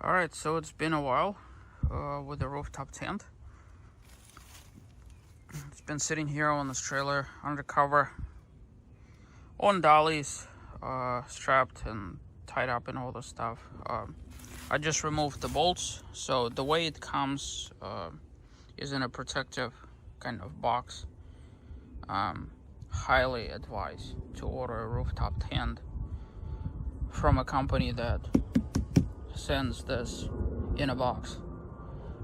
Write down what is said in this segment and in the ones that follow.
Alright, so it's been a while with the rooftop tent. It's been sitting here on this trailer undercover on dollies, strapped and tied up and all this stuff. I just removed the bolts, so the way it comes is in a protective kind of box. Highly advise to order a rooftop tent from a company that sends this in a box.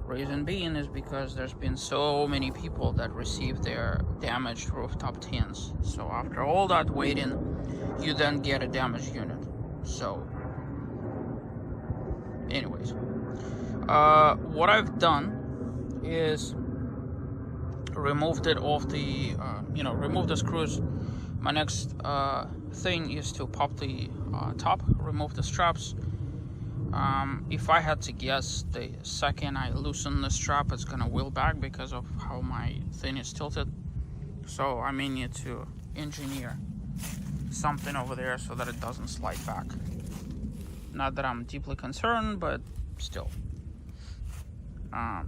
Reason being is because there's been so many people that receive their damaged rooftop tents. So after all that waiting, you then get a damaged unit. So anyways, what I've done is removed it off the remove the screws. My next thing is to pop the top, remove the straps. If I had to guess, the second I loosen the strap, it's gonna wheel back because of how my thing is tilted. So I may need to engineer something over there so that it doesn't slide back. Not that I'm deeply concerned, but still. Or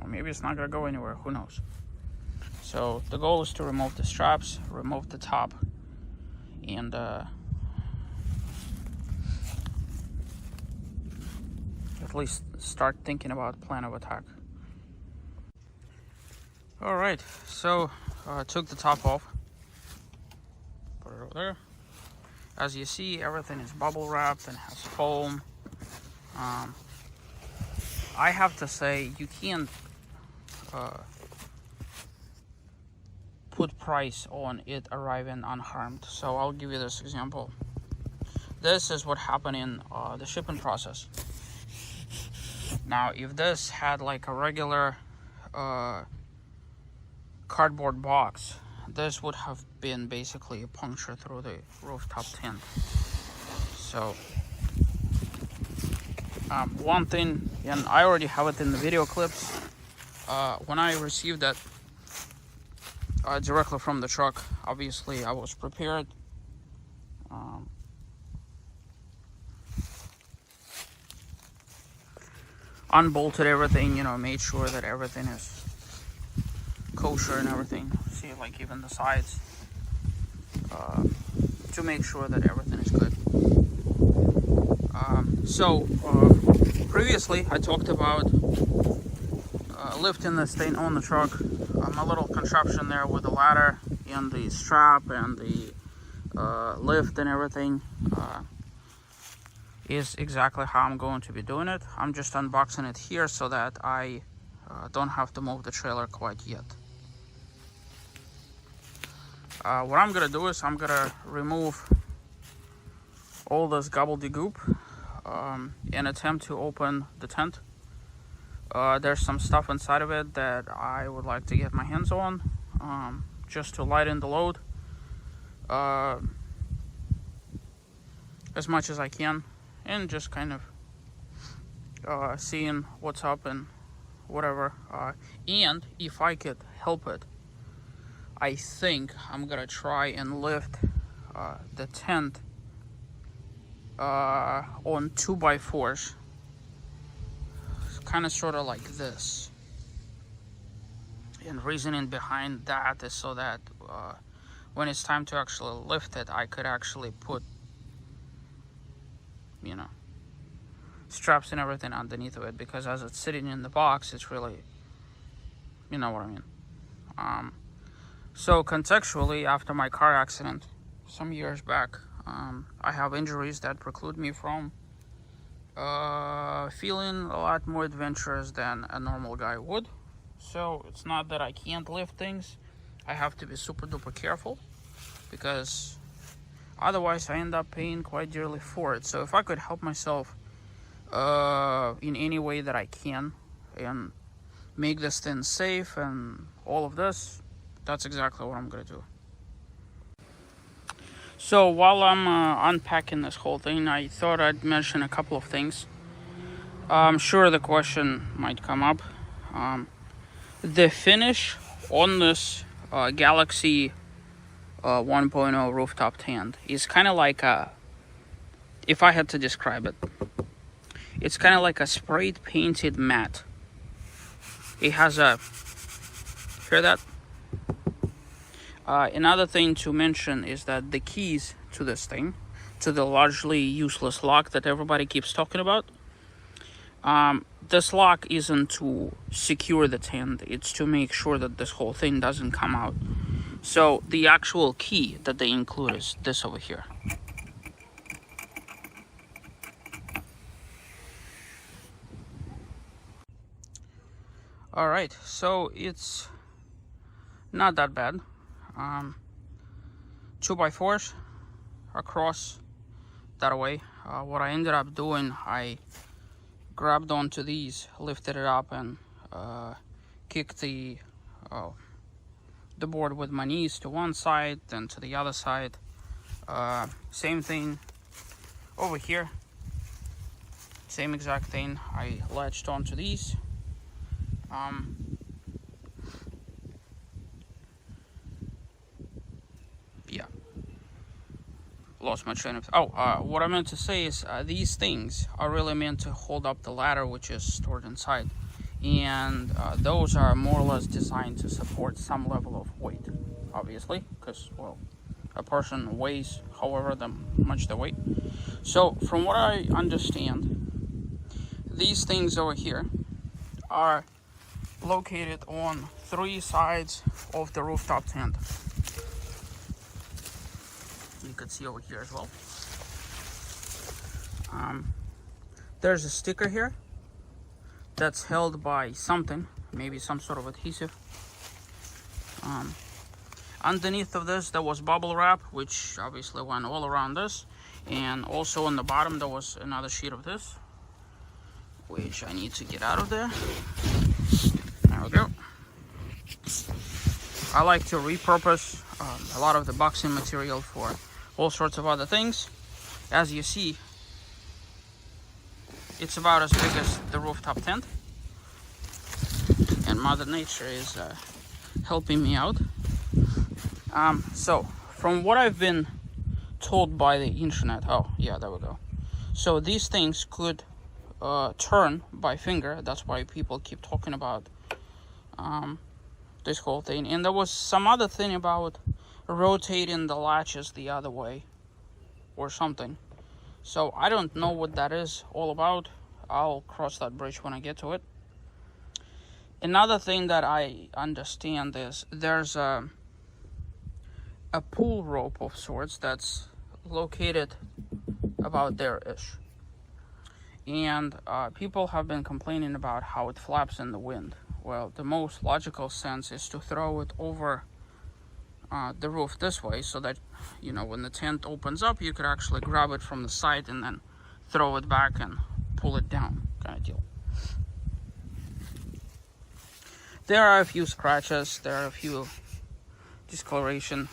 maybe it's not gonna go anywhere, who knows. So the goal is to remove the straps, remove the top, and at least start thinking about plan of attack. All right, so took the top off, put it over there. As you see, everything is bubble wrapped and has foam. I have to say, you can't put price on it arriving unharmed. So I'll give you this example. This is what happened in the shipping process. Now, if this had like a regular cardboard box, this would have been basically a puncture through the rooftop tent. So one thing, and I already have it in the video clips, when I received that directly from the truck, obviously I was prepared. Unbolted everything, made sure that everything is kosher and everything. See, like even the sides, to make sure that everything is good. Previously I talked about lifting this thing on the truck. A little contraption there with the ladder and the strap and the lift and everything is exactly how I'm going to be doing it. I'm just unboxing it here so that I don't have to move the trailer quite yet. What I'm gonna do is I'm gonna remove all this gobbledygook and attempt to open the tent. There's some stuff inside of it that I would like to get my hands on, just to lighten the load as much as I can, and just kind of seeing what's up and whatever. And if I could help it, I think I'm gonna try and lift the tent on 2x4s, kind of sort of like this. And reasoning behind that is so that when it's time to actually lift it, I could actually put straps and everything underneath of it, because as it's sitting in the box, it's really, you know what I mean. So contextually, after my car accident some years back, I have injuries that preclude me from feeling a lot more adventurous than a normal guy would. So it's not that I can't lift things, I have to be super duper careful, because otherwise I end up paying quite dearly for it. So if I could help myself in any way that I can and make this thing safe and all of this, that's exactly what I'm gonna do. So while I'm unpacking this whole thing, I thought I'd mention a couple of things. I'm sure the question might come up. The finish on this Galaxy 1.0 rooftop tent is kind of like if I had to describe it, It's kind of like a sprayed painted mat. It has a, hear that? Another thing to mention is that the keys to this thing, to the largely useless lock that everybody keeps talking about, this lock isn't to secure the tent, it's to make sure that this whole thing doesn't come out. So the actual key that they include is this over here. Alright, so it's not that bad. 2x4s across that way. What I ended up doing, I grabbed onto these, lifted it up, and kicked the board with my knees to one side, then to the other side. Same thing over here. Same exact thing. I latched onto these. Yeah. Lost my train of... what I meant to say is these things are really meant to hold up the ladder, which is stored inside. And those are more or less designed to support some level of weight, obviously, because, well, a person weighs however much they weigh. So, from what I understand, these things over here are located on 3 sides of the rooftop tent. You can see over here as well. There's a sticker here that's held by something, maybe some sort of adhesive. Underneath of this there was bubble wrap, which obviously went all around this, and also on the bottom there was another sheet of this, which I need to get out of there. There we go. I like to repurpose a lot of the boxing material for all sorts of other things. As you see, it's about as big as the rooftop tent, and Mother Nature is helping me out. So from what I've been told by the internet, oh yeah, there we go. So these things could turn by finger. That's why people keep talking about this whole thing. And there was some other thing about rotating the latches the other way or something. So I don't know what that is all about. I'll cross that bridge when I get to it. Another thing that I understand is there's a pull rope of sorts that's located about there-ish. And people have been complaining about how it flaps in the wind. Well, the most logical sense is to throw it over the roof this way, so that, you know, when the tent opens up, you could actually grab it from the side and then throw it back and pull it down, kind of deal. There are a few scratches, there are a few discoloration.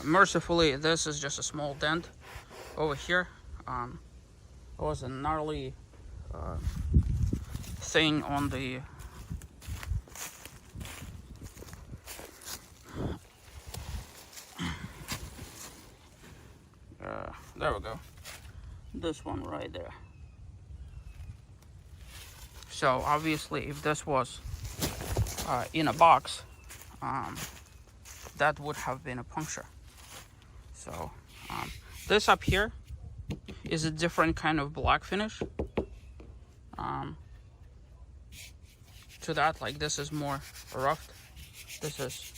Mercifully, this is just a small dent over here. There was a gnarly thing on the there we go, this one right there. So obviously if this was in a box, that would have been a puncture. So this up here is a different kind of black finish to that. Like, this is more rough, this is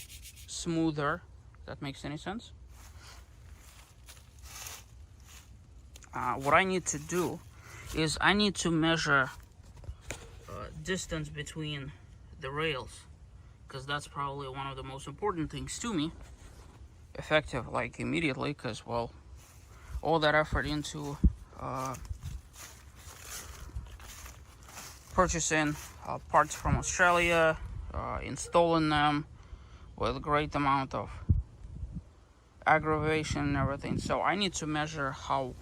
smoother, if that makes any sense. What I need to do is I need to measure distance between the rails, because that's probably one of the most important things to me. Effective, like, immediately, because, well, all that effort into purchasing parts from Australia, installing them with a great amount of aggravation and everything. So I need to measure how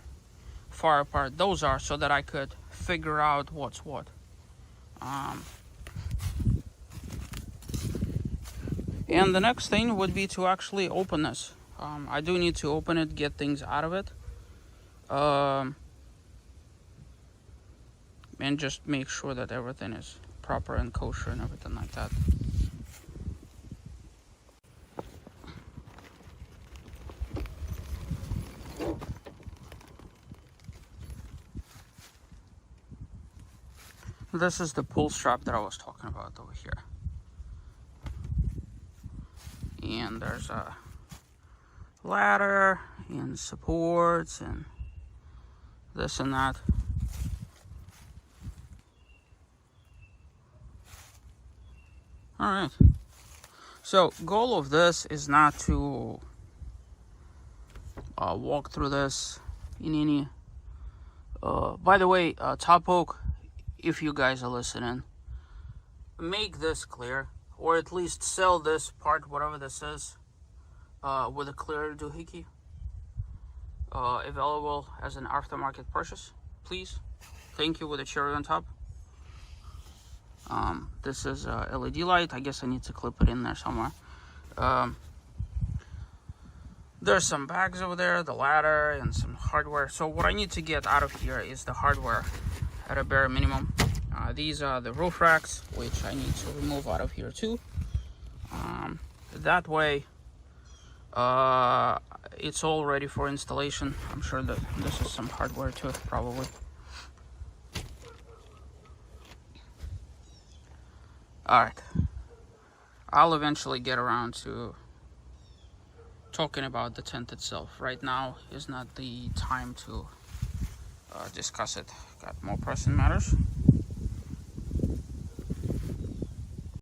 far apart those are so that I could figure out what's what. And the next thing would be to actually open this. I do need to open it, get things out of it. and just make sure that everything is proper and kosher and everything like that. This is the pull strap that I was talking about over here. And there's a ladder and supports and this and that. Alright. So, goal of this is not to walk through this in any... by the way, Top Oak, if you guys are listening, make this clear, or at least sell this part, whatever this is, with a clear doohickey, available as an aftermarket purchase, please. Thank you, with a cherry on top. This is a LED light. I guess I need to clip it in there somewhere. There's some bags over there, the ladder, and some hardware. So what I need to get out of here is the hardware at a bare minimum. These are the roof racks, which I need to remove out of here too. That way, it's all ready for installation. I'm sure that this is some hardware too, probably. Alright, I'll eventually get around to talking about the tent itself. Right now is not the time to discuss it. Got more pressing matters.